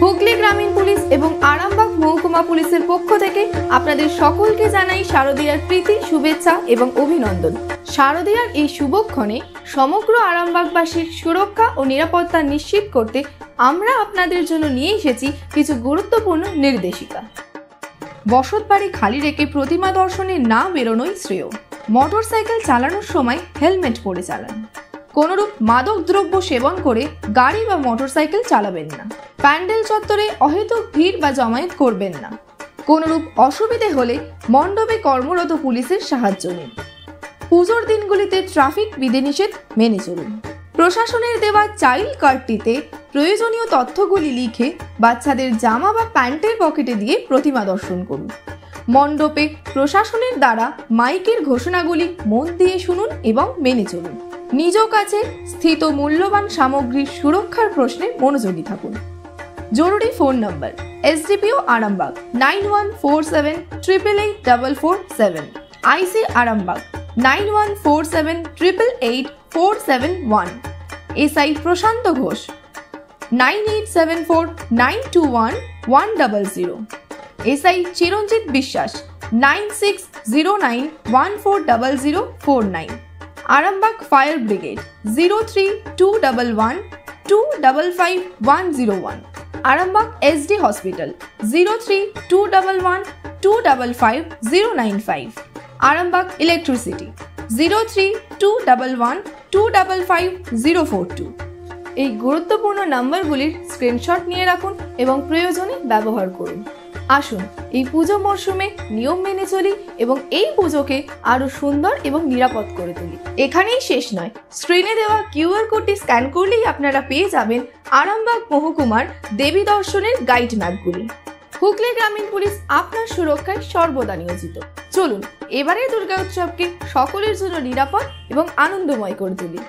হুগলি গ্রামীণ পুলিশ এবং আরামবাগ মহকুমা পুলিশের পক্ষ থেকে আপনাদের সকলকে জানাই শারদীয়ার প্রীতি, শুভেচ্ছা এবং অভিনন্দন। শারদীয়ার এই শুভক্ষণে সমগ্র আরামবাগবাসীর সুরক্ষা ও নিরাপত্তা নিশ্চিত করতে আমরা আপনাদের জন্য নিয়ে এসেছি কিছু গুরুত্বপূর্ণ নির্দেশিকা। বসতবাড়ি খালি রেখে প্রতিমা দর্শনে না বেরোনোই শ্রেয়। মোটরসাইকেল চালানোর সময় হেলমেট পরে চালান। কোনরূপ মাদক দ্রব্য সেবন করে গাড়ি বা মোটরসাইকেল চালাবেন না। প্যান্ডেল চত্বরে অহেতুক ভিড় বা জমায়েত করবেন না। কোনরূপ অসুবিধে হলে মণ্ডপে কর্মরত পুলিশের সাহায্য নিন। পুজোর দিনগুলিতে ট্রাফিক বিধিনিষেধ মেনে চলুন। প্রশাসনের দেওয়া চাইল্ড কার্ডটিতে প্রয়োজনীয় তথ্যগুলি লিখে বাচ্চাদের জামা বা প্যান্টের পকেটে দিয়ে প্রতিমা দর্শন করুন। মণ্ডপে প্রশাসনের দ্বারা মাইকের ঘোষণাগুলি মন দিয়ে শুনুন এবং মেনে চলুন। নিজ কাছে স্থিত মূল্যবান সামগ্রীর সুরক্ষার প্রশ্নে মনোযোগী থাকুন। জরুরি ফোন নম্বর SDPO Arambagh 9147888447, IC Arambagh 9147888471, SI প্রশান্ত ঘোষ 9874921100, SI চিরঞ্জিত বিশ্বাস 9609140049, Arambagh fire brigade 032112555101, Arambagh SD hospital 0321155095, Arambagh electricity 0321255042। এই গুরুত্বপূর্ণ নাম্বারগুলির স্ক্রিনশট নিয়ে রাখুন এবং প্রয়োজনে ব্যবহার করুন। আসুন এই পুজো মরশুমে নিয়ম মেনে চলি এবং এই পুজোকে আরো সুন্দর এবং নিরাপদ করে তুলি। এখানেই শেষ নয়, স্ক্রিনে দেওয়া QR কোডটি স্ক্যান করলেই আপনারা পেয়ে যাবেন আরামবাগ মহকুমার দেবী দর্শনের গাইড ম্যাপগুলি। হুগলি গ্রামীণ পুলিশ আপনার সুরক্ষায় সর্বদা নিয়োজিত। চলুন এবারের দুর্গা উৎসবকে সকলের জন্য নিরাপদ এবং আনন্দময় করে তুলি।